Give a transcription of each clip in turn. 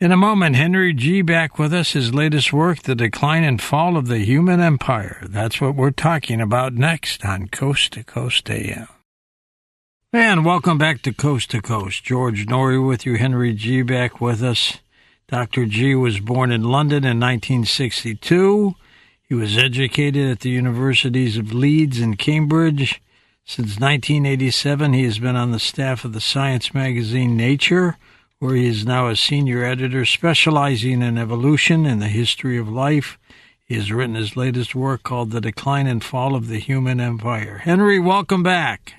In a moment, Henry G. back with us, his latest work, The Decline and Fall of the Human Empire. That's what we're talking about next on Coast to Coast AM. And welcome back to Coast. George Noory with you, Henry G. back with us. Dr. G was born in London in 1962. He was educated at the universities of Leeds and Cambridge. Since 1987, he has been on the staff of the science magazine Nature, where he is now a senior editor specializing in evolution and the history of life. He has written his latest work called The Decline and Fall of the Human Empire. Henry, welcome back.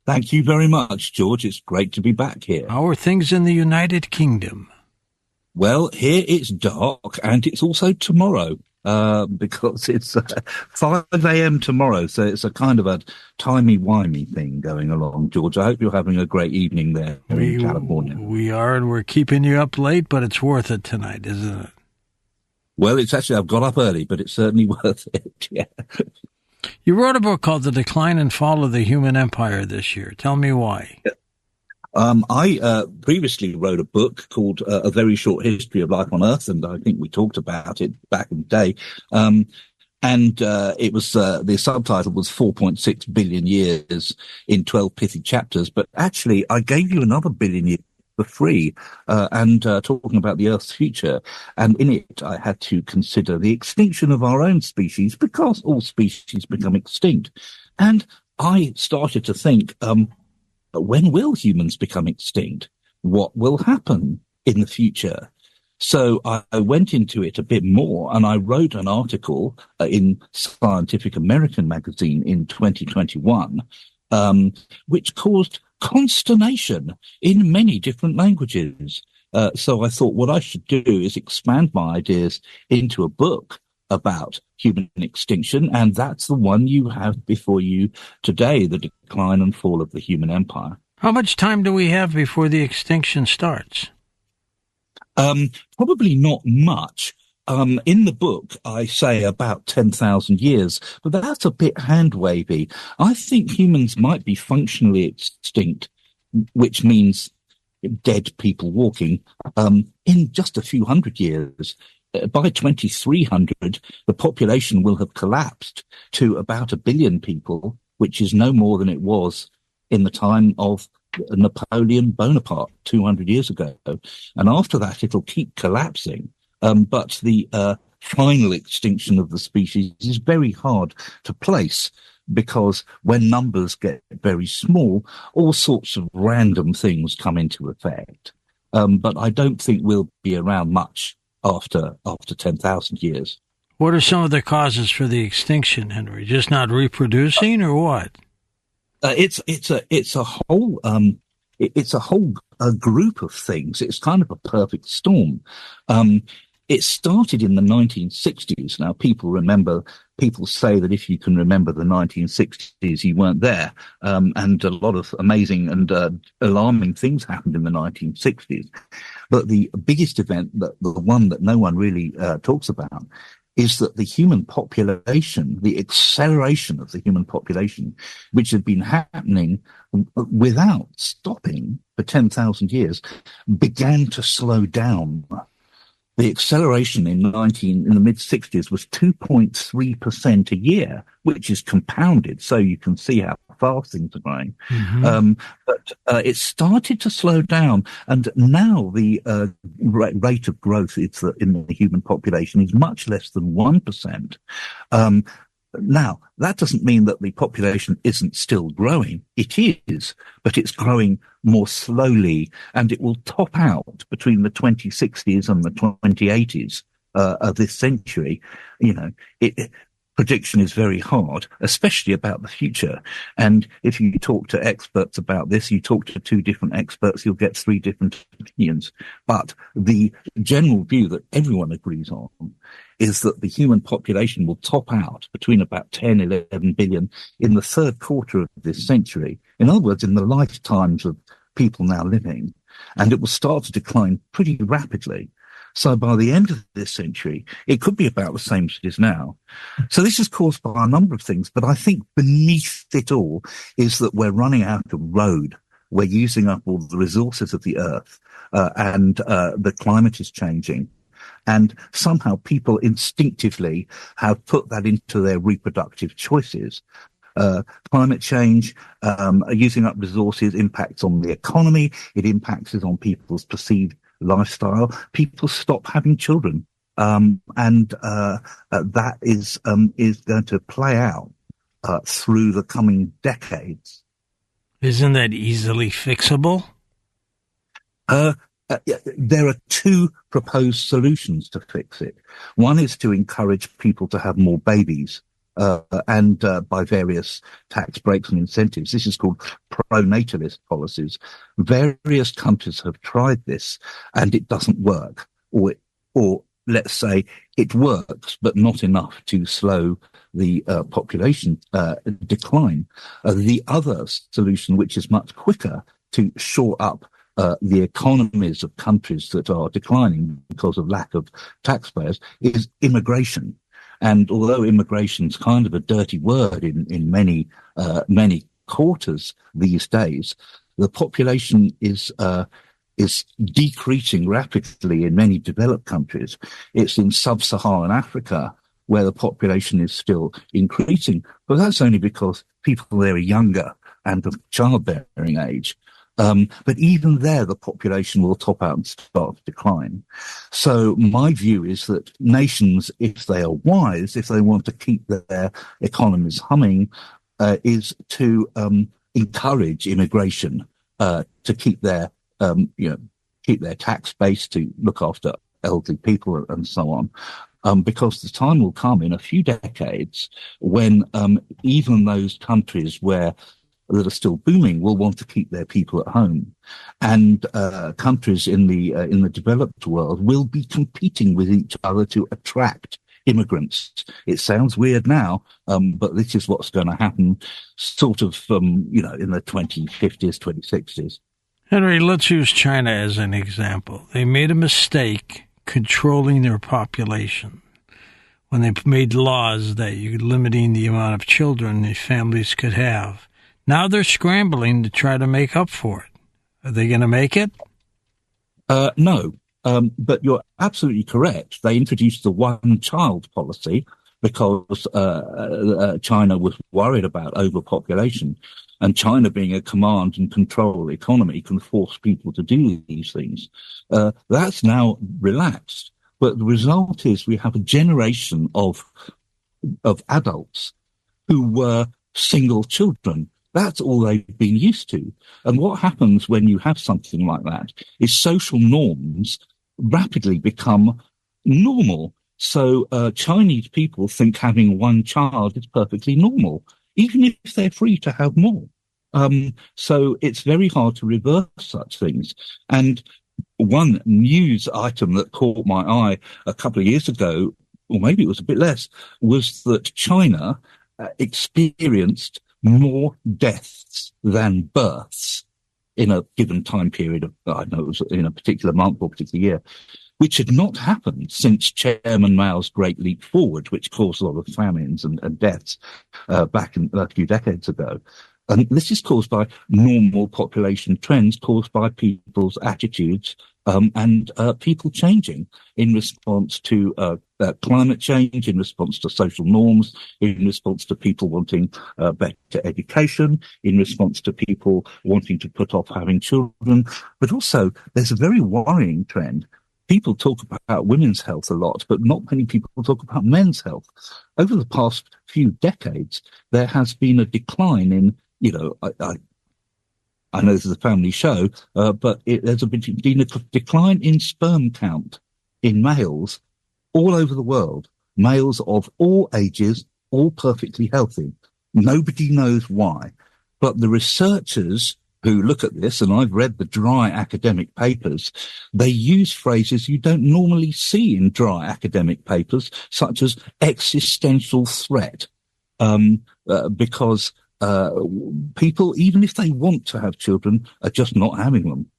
Thank you very much, George. It's great to be back here. How are things in the United Kingdom? Well, here it's dark, and it's also tomorrow, because it's 5 a.m. tomorrow, so it's a kind of a timey-wimey thing going along, George. I hope you're having a great evening there in California. We are, and we're keeping you up late, but it's worth it tonight, isn't it? Well, it's actually, I've got up early, but it's certainly worth it, yeah. You wrote a book called The Decline and Fall of the Human Empire this year. Tell me why. I previously wrote a book called A Very Short History of Life on Earth, and I think we talked about it back in the day. It was the subtitle was 4.6 billion years in 12 pithy chapters. But actually, I gave you another billion years for free, talking about the Earth's future. And in it, I had to consider the extinction of our own species, because all species become extinct. And I started to think, when will humans become extinct? What will happen in the future? So I went into it a bit more, and I wrote an article in Scientific American magazine in 2021, which caused consternation in many different languages. So I thought what I should do is expand my ideas into a book about human extinction, and that's the one you have before you today, The Decline and Fall of the Human Empire. How much time do we have before the extinction starts? Probably not much. In the book, I say about 10,000 years, but that's a bit hand-wavy. I think humans might be functionally extinct, which means dead people walking, in just a few hundred years. By 2300, the population will have collapsed to about 1 billion people, which is no more than it was in the time of Napoleon Bonaparte 200 years ago. And after that, it'll keep collapsing. But the final extinction of the species is very hard to place, because when numbers get very small, all sorts of random things come into effect. But I don't think we'll be around much after 10,000 years. What are some of the causes for the extinction, Henry? Just not reproducing, or what? It's a whole group of things. It's kind of a perfect storm. It started in the 1960s. Now, people say that if you can remember the 1960s, you weren't there. And a lot of amazing and alarming things happened in the 1960s. But the biggest event, the one that no one really talks about, is that the human population, the acceleration of the human population, which had been happening without stopping for 10,000 years, began to slow down. The acceleration in the mid-60s was 2.3% a year, which is compounded, so you can see how fast things are growing. Mm-hmm. But it started to slow down, and now the rate of growth in the human population is much less than 1%. Now, that doesn't mean that the population isn't still growing. It is, but it's growing more slowly, and it will top out between the 2060s and the 2080s of this century. You know, prediction is very hard, especially about the future. And if you talk to experts about this, you talk to 2 different experts, you'll get 3 different opinions. But the general view that everyone agrees on is that the human population will top out between about 10, 11 billion in the third quarter of this century. In other words, in the lifetimes of people now living, and it will start to decline pretty rapidly. So by the end of this century, it could be about the same as it is now. So this is caused by a number of things, but I think beneath it all is that we're running out of road. we're using up all the resources of the earth, and the climate is changing. And somehow people instinctively have put that into their reproductive choices. Climate change, using up resources impacts on the economy. It impacts on people's perceived lifestyle. People stop having children. And that is going to play out through the coming decades. Isn't that easily fixable? There are two proposed solutions to fix it. One is to encourage people to have more babies, and by various tax breaks and incentives. This is called pro-natalist policies. Various countries have tried this, and it doesn't work. Or let's say it works, but not enough to slow the population decline. The other solution, which is much quicker to shore up the economies of countries that are declining because of lack of taxpayers, is immigration. And although immigration is kind of a dirty word in many quarters these days, the population is decreasing rapidly in many developed countries. It's in sub-Saharan Africa where the population is still increasing, but that's only because people there are younger and of childbearing age. But even there, the population will top out and start to decline. So my view is that nations, if they are wise, if they want to keep their economies humming, is to encourage immigration, to keep their keep their tax base, to look after elderly people and so on. Because the time will come in a few decades when even those countries that are still booming will want to keep their people at home, and countries in the developed world will be competing with each other to attract immigrants. It sounds weird now, but this is what's going to happen, sort of, in the 2050s, 2060s. Henry, let's use China as an example. They made a mistake controlling their population when they made laws that you're limiting the amount of children the families could have. Now they're scrambling to try to make up for it. Are they going to make it? No, but you're absolutely correct. They introduced the one-child policy because China was worried about overpopulation. And China, being a command and control economy, can force people to do these things. That's now relaxed. But the result is we have a generation of adults who were single children. That's all they've been used to. And what happens when you have something like that is social norms rapidly become normal. So Chinese people think having one child is perfectly normal, even if they're free to have more. So it's very hard to reverse such things. And one news item that caught my eye a couple of years ago, or maybe it was a bit less, was that China experienced more deaths than births in a given time period of, I don't know, it was in a particular month or particular year, which had not happened since Chairman Mao's Great Leap Forward, which caused a lot of famines and deaths back a few decades ago. And this is caused by normal population trends caused by people's attitudes and people changing in response to climate change, in response to social norms, in response to people wanting better education, in response to people wanting to put off having children. But also, there's a very worrying trend. People talk about women's health a lot, but not many people talk about men's health. Over the past few decades, there has been a decline in, I know this is a family show, but there's been a decline in sperm count in males all over the world. Males of all ages, all perfectly healthy. Nobody knows why. But the researchers who look at this, and I've read the dry academic papers, they use phrases you don't normally see in dry academic papers, such as existential threat, because people, even if they want to have children, are just not having them.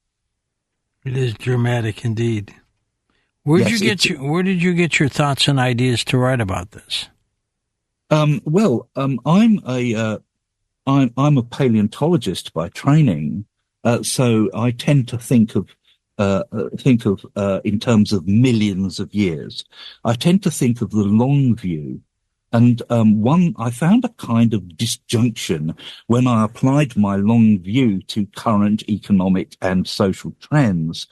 It is dramatic indeed. Where did you get your thoughts and ideas to write about this? I'm a paleontologist by training, So I tend to think of in terms of millions of years. I tend to think of the long view. And I found a kind of disjunction when I applied my long view to current economic and social trends.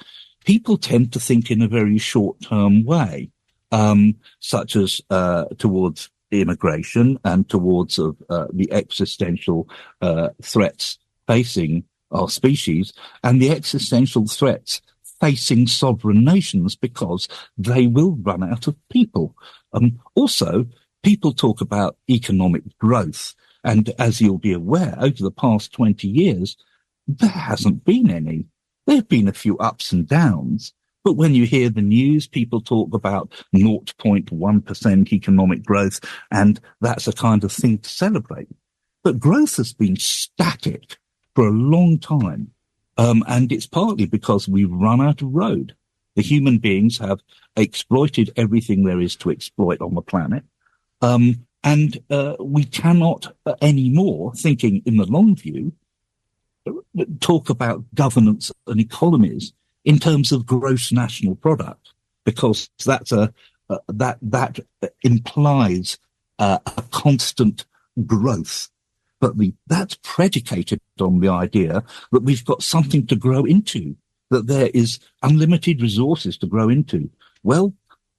People tend to think in a very short-term way, such as towards immigration and towards the existential threats facing our species and the existential threats facing sovereign nations because they will run out of people. Also, people talk about economic growth. And as you'll be aware, over the past 20 years, there hasn't been any. There have been a few ups and downs. But when you hear the news, people talk about 0.1% economic growth, and that's a kind of thing to celebrate. But growth has been static for a long time. And it's partly because we've run out of road. The human beings have exploited everything there is to exploit on the planet. And we cannot anymore, thinking in the long view, talk about governance and economies in terms of gross national product, because that's that implies a constant growth. But that's predicated on the idea that we've got something to grow into, that there is unlimited resources to grow into. Well,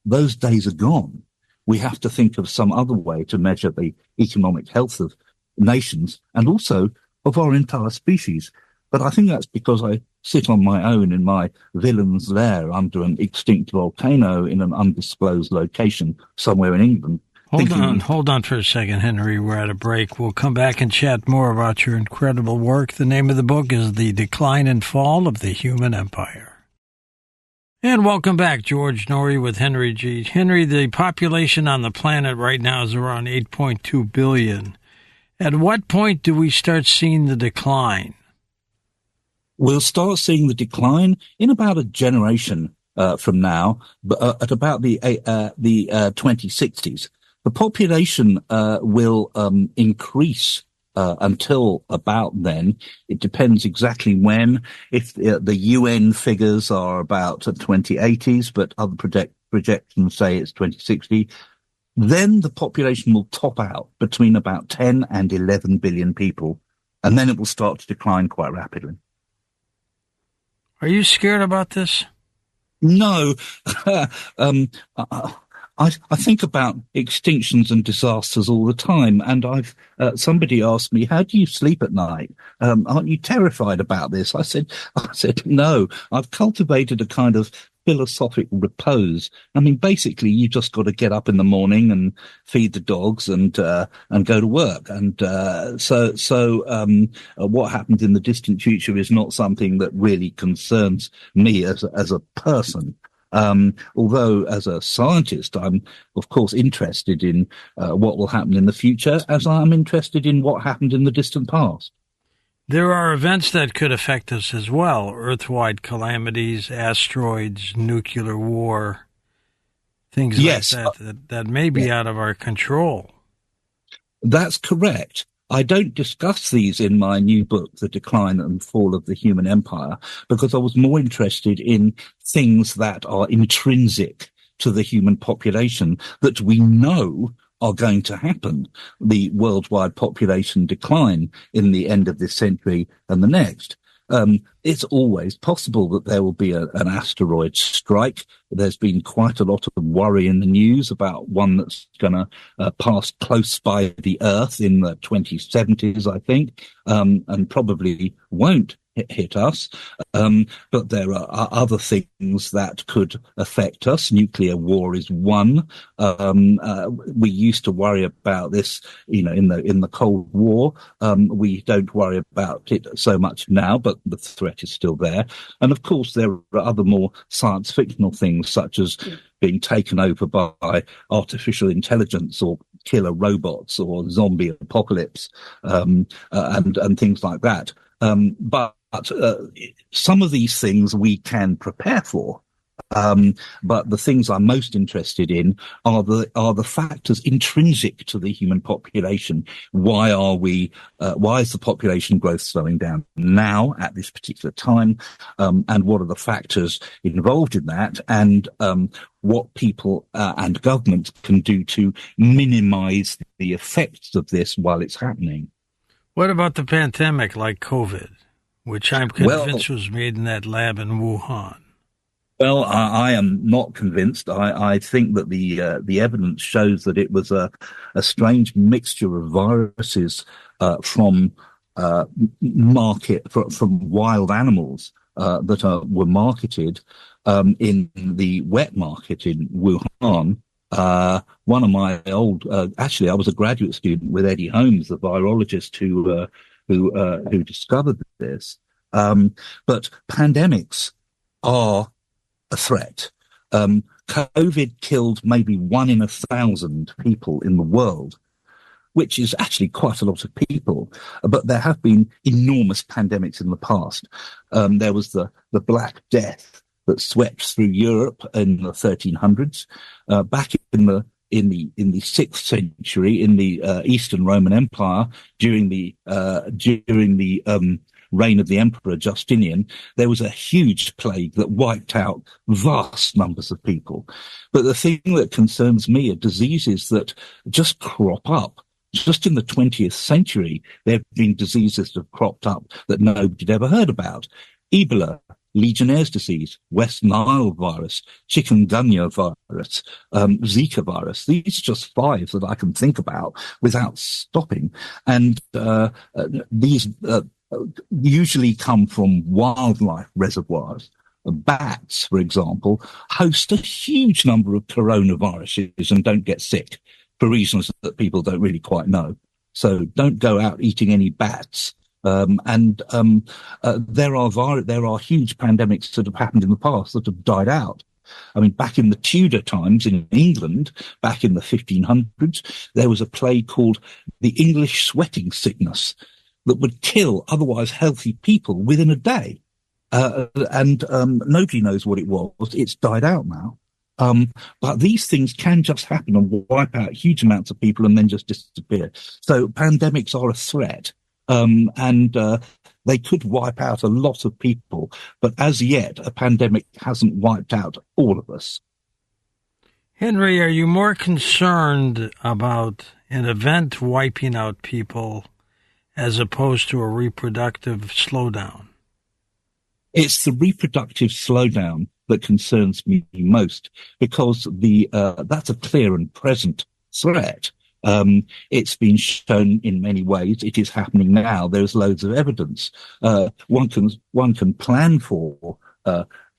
those days are gone. We have to think of some other way to measure the economic health of nations and also of our entire species. But I think that's because I sit on my own in my villain's lair under an extinct volcano in an undisclosed location somewhere in England. Hold on for a second, Henry. We're at a break. We'll come back and chat more about your incredible work. The name of the book is The Decline and Fall of the Human Empire. And welcome back, George Noory with Henry G. Henry, the population on the planet right now is around 8.2 billion. At what point do we start seeing the decline? We'll start seeing the decline in about a generation from now, at about the 2060s. The population will increase until about then. It depends exactly when. If the UN figures are about 2080s, but other projections say it's 2060, then the population will top out between about 10 and 11 billion people, and then it will start to decline quite rapidly. Are you scared about this? No. I think about extinctions and disasters all the time, and somebody asked me, "How do you sleep at night? Aren't you terrified about this?" I said, "No. I've cultivated a kind of philosophic repose. I mean, basically, you just got to get up in the morning and feed the dogs and go to work. And what happens in the distant future is not something that really concerns me as a person." Although as a scientist, I'm of course interested in what will happen in the future, as I'm interested in what happened in the distant past. There are events that could affect us as well: Earth-wide calamities, asteroids, nuclear war, things like that may be out of our control. That's correct. I don't discuss these in my new book, The Decline and Fall of the Human Empire, because I was more interested in things that are intrinsic to the human population that we know are going to happen. The worldwide population decline in the end of this century and the next. It's always possible that there will be an asteroid strike. There's been quite a lot of worry in the news about one that's going to pass close by the Earth in the 2070s, I think, and probably won't hit us. But there are other things that could affect us. Nuclear war is one. We used to worry about this, in the Cold War. We don't worry about it so much now, but the threat is still there. And of course, there are other more science fictional things, such as being taken over by artificial intelligence or killer robots or zombie apocalypse, and things like that. But some of these things we can prepare for. But the things I'm most interested in are the factors intrinsic to the human population. Why is the population growth slowing down now at this particular time? And what are the factors involved in that? And what people and governments can do to minimize the effects of this while it's happening. What about the pandemic like COVID, which I'm convinced was made in that lab in Wuhan? Well, I am not convinced. I think that the evidence shows that it was a strange mixture of viruses from wild animals that were marketed in the wet market in Wuhan. One of my actually, I was a graduate student with Eddie Holmes, the virologist who discovered this. But pandemics are a threat. COVID killed maybe 1 in 1,000 people in the world, which is actually quite a lot of people. But there have been enormous pandemics in the past. There was the Black Death that swept through Europe in the 1300s. Back in the 6th century, in the Eastern Roman Empire, during the reign of the Emperor Justinian, there was a huge plague that wiped out vast numbers of people. But the thing that concerns me are diseases that just crop up. Just in the 20th century, there have been diseases that have cropped up that nobody had ever heard about. Ebola, Legionnaire's disease, West Nile virus, chikungunya virus, Zika virus. These are just 5 that I can think about without stopping. And these usually come from wildlife reservoirs. Bats, for example, host a huge number of coronaviruses and don't get sick for reasons that people don't really quite know. So don't go out eating any bats. There are huge pandemics that have happened in the past that have died out. I mean, back in the Tudor times in England, back in the 1500s, there was a plague called the English sweating sickness that would kill otherwise healthy people within a day. Nobody knows what it was. It's died out now. But these things can just happen and wipe out huge amounts of people and then just disappear. So pandemics are a threat. They could wipe out a lot of people, but as yet, a pandemic hasn't wiped out all of us. Henry, are you more concerned about an event wiping out people as opposed to a reproductive slowdown? It's the reproductive slowdown that concerns me most, because that's a clear and present threat. It's been shown in many ways. It is happening now. There's loads of evidence. One can plan for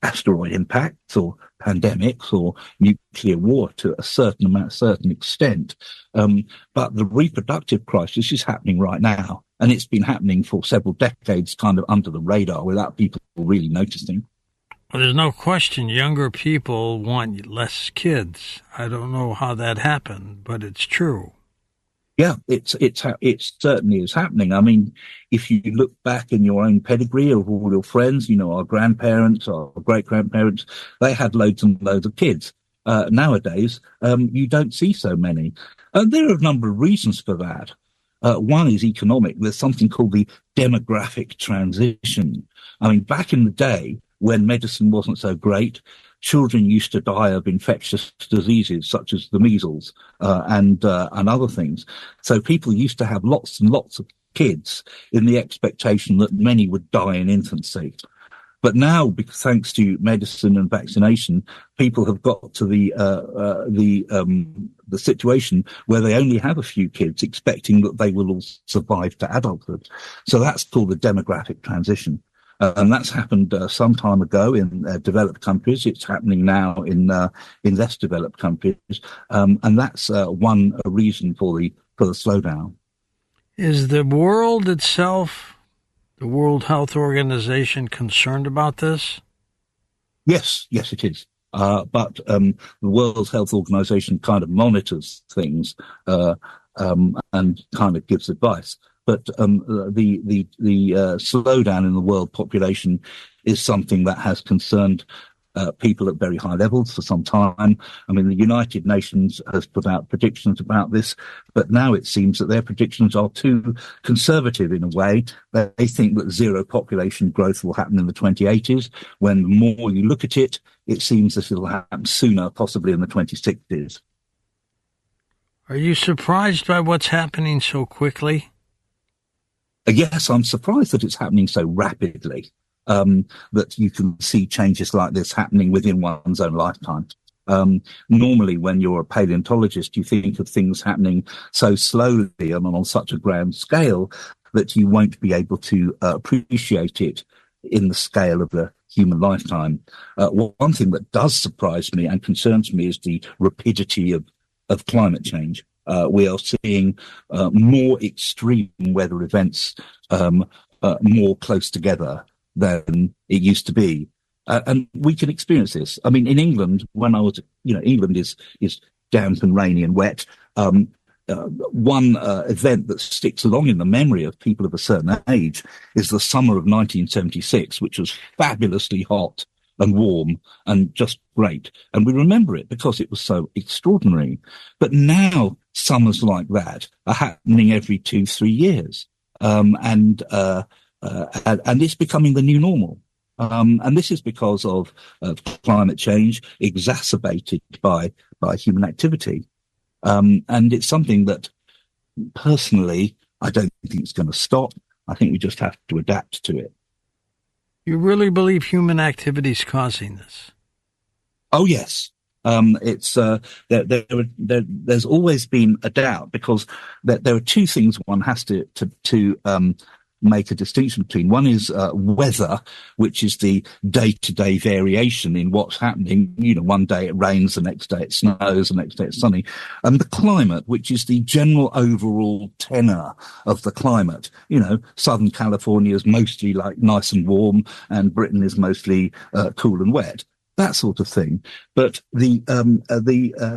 asteroid impacts or pandemics or nuclear war to a certain extent. But the reproductive crisis is happening right now. And it's been happening for several decades, kind of under the radar without people really noticing. Well, there's no question younger people want less kids. I don't know how that happened, but it's true. Yeah, it certainly is happening. I mean, if you look back in your own pedigree of all your friends, our grandparents, our great-grandparents, they had loads and loads of kids. Nowadays, you don't see so many. And there are a number of reasons for that. One is economic. There's something called the demographic transition. I mean, back in the day, when medicine wasn't so great, children used to die of infectious diseases such as the measles and other things. So people used to have lots and lots of kids in the expectation that many would die in infancy. But now, thanks to medicine and vaccination, people have got to the situation where they only have a few kids, expecting that they will all survive to adulthood. So that's called the demographic transition. And that's happened some time ago in developed countries. It's happening now in less developed countries, and that's one reason for the slowdown. Is the world itself, the World Health Organization, concerned about this? Yes, it is. But the World Health Organization kind of monitors things and kind of gives advice. But the slowdown in the world population is something that has concerned people at very high levels for some time. I mean, the United Nations has put out predictions about this, but now it seems that their predictions are too conservative in a way. They think that zero population growth will happen in the 2080s, when the more you look at it, it seems that it'll happen sooner, possibly in the 2060s. Are you surprised by what's happening so quickly? Yes, I'm surprised that it's happening so rapidly, that you can see changes like this happening within one's own lifetime. Normally, when you're a paleontologist, you think of things happening so slowly and on such a grand scale that you won't be able to appreciate it in the scale of the human lifetime. One thing that does surprise me and concerns me is the rapidity of climate change. We are seeing more extreme weather events more close together than it used to be. And we can experience this. I mean, in England, when I was, England is damp and rainy and wet. One event that sticks along in the memory of people of a certain age is the summer of 1976, which was fabulously hot and warm and just great. And we remember it because it was so extraordinary. But now summers like that are happening every 2-3 years. And it's becoming the new normal. And this is because of climate change exacerbated by human activity. And it's something that personally, I don't think it's going to stop. I think we just have to adapt to it. You really believe human activity is causing this? Oh, yes. It's there's always been a doubt, because there are two things one has to make a distinction between. One is weather, which is the day-to-day variation in what's happening. One day it rains, the next day it snows, the next day it's sunny. And the climate, which is the general overall tenor of the climate. Southern California is mostly like nice and warm, and Britain is mostly cool and wet. That sort of thing. But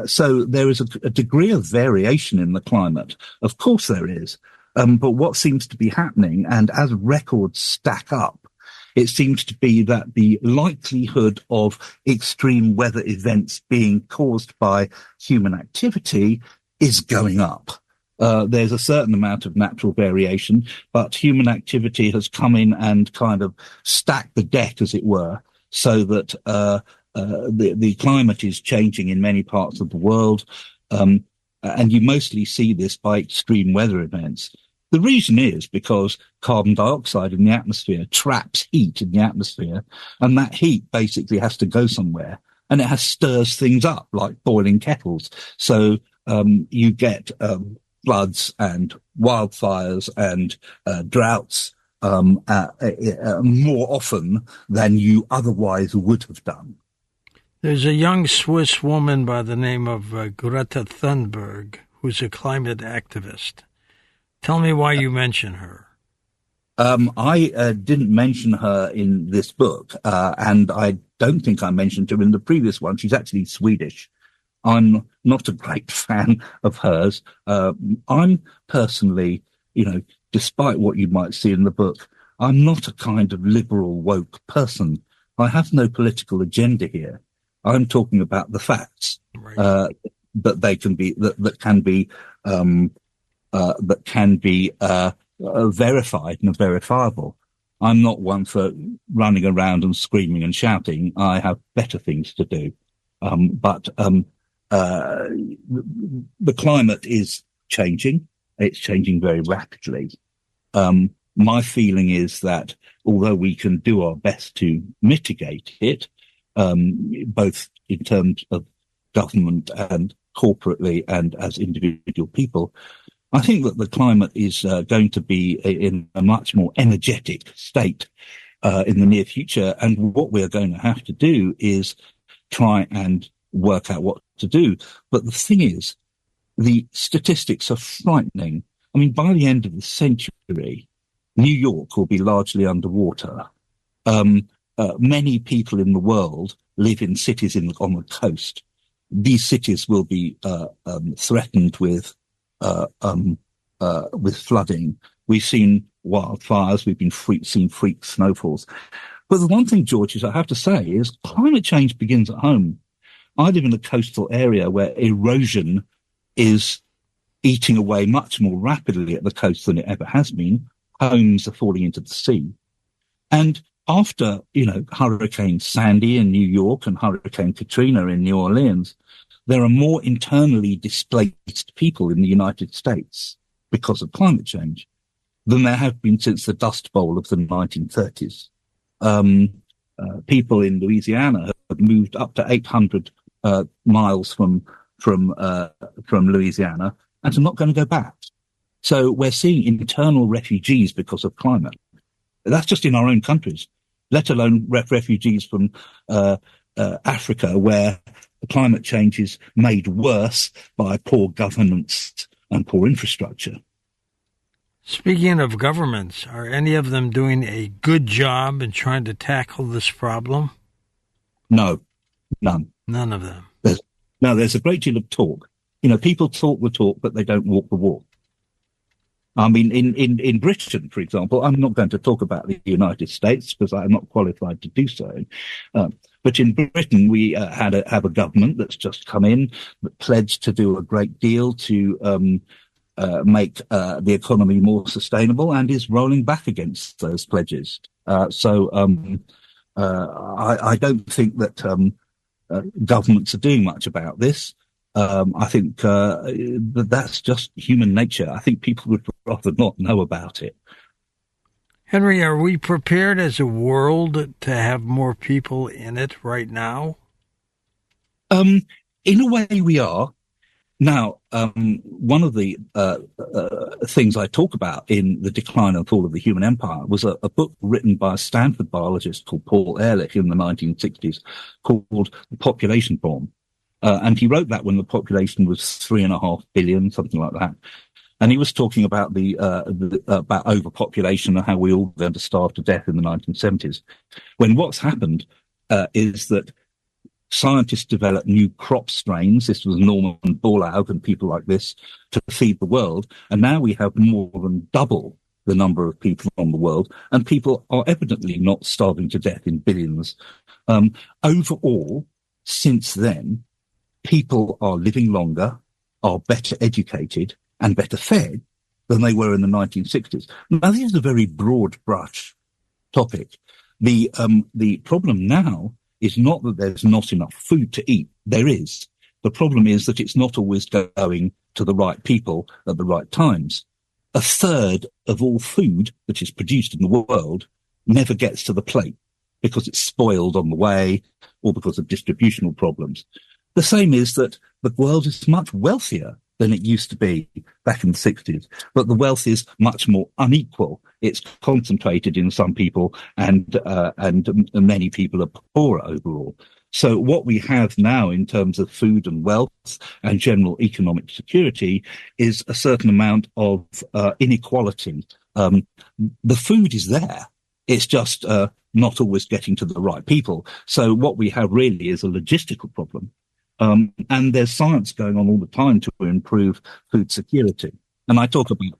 so there is a degree of variation in the climate. Of course there is. But what seems to be happening, and as records stack up, it seems to be that the likelihood of extreme weather events being caused by human activity is going up. There's a certain amount of natural variation, but human activity has come in and kind of stacked the deck, as it were, so that the climate is changing in many parts of the world. And you mostly see this by extreme weather events. The reason is because carbon dioxide in the atmosphere traps heat in the atmosphere, and that heat basically has to go somewhere, and it stirs things up like boiling kettles. So you get floods and wildfires and droughts more often than you otherwise would have done. There's a young Swiss woman by the name of Greta Thunberg, who's a climate activist. Tell me why you mention her. I didn't mention her in this book, and I don't think I mentioned her in the previous one. She's actually Swedish. I'm not a great fan of hers. I'm personally, despite what you might see in the book, I'm not a kind of liberal woke person. I have no political agenda here. I'm talking about the facts, right. That can be verified and verifiable. I'm not one for running around and screaming and shouting. I have better things to do. But the climate is changing. It's changing very rapidly. My feeling is that although we can do our best to mitigate it, both in terms of government and corporately and as individual people, I think that the climate is going to be in a much more energetic state in the near future. And what we're going to have to do is try and work out what to do. But the thing is, the statistics are frightening. I mean, by the end of the century, New York will be largely underwater. Many people in the world live in cities on the coast. These cities will be threatened with flooding. We've seen wildfires. We've seen freak snowfalls. But the one thing, George, is I have to say is climate change begins at home. I live in a coastal area where erosion is eating away much more rapidly at the coast than it ever has been. Homes are falling into the sea. And after, Hurricane Sandy in New York and Hurricane Katrina in New Orleans, there are more internally displaced people in the United States because of climate change than there have been since the Dust Bowl of the 1930s. People in Louisiana have moved up to 800 miles from Louisiana and are not going to go back. So we're seeing internal refugees because of climate. That's just in our own countries, let alone refugees from Africa, where climate change is made worse by poor governance and poor infrastructure. Speaking of governments, are any of them doing a good job in trying to tackle this problem? No, none. None of them. There's a great deal of talk. People talk the talk, but they don't walk the walk. I mean, in Britain, for example, I'm not going to talk about the United States because I'm not qualified to do so. But in Britain, we have a government that's just come in that pledged to do a great deal to make the economy more sustainable and is rolling back against those pledges. So I don't think that governments are doing much about this. I think that's just human nature. I think people would rather not know about it. Henry, are we prepared as a world to have more people in it right now? In a way, we are. Now, one of the things I talk about in The Decline and Fall of the Human Empire was a book written by a Stanford biologist called Paul Ehrlich in the 1960s called The Population Bomb. And he wrote that when the population was 3.5 billion, something like that. And he was talking about about overpopulation and how we all going to starve to death in the 1970s. When what's happened is that scientists developed new crop strains. This was Norman Borlaug and people like this to feed the world. And now we have more than double the number of people on the world. And people are evidently not starving to death in billions. Overall, since then, people are living longer, are better educated and better fed than they were in the 1960s. Now, this is a very broad brush topic. The problem now is not that there's not enough food to eat. There is. The problem is that it's not always going to the right people at the right times. A third of all food that is produced in the world never gets to the plate because it's spoiled on the way or because of distributional problems. The same is that the world is much wealthier than it used to be back in the 60s, but the wealth is much more unequal. It's concentrated in some people and many people are poorer overall. So what we have now in terms of food and wealth and general economic security is a certain amount of inequality. The food is there. It's just not always getting to the right people. So what we have really is a logistical problem. And there's science going on all the time to improve food security. And I talk about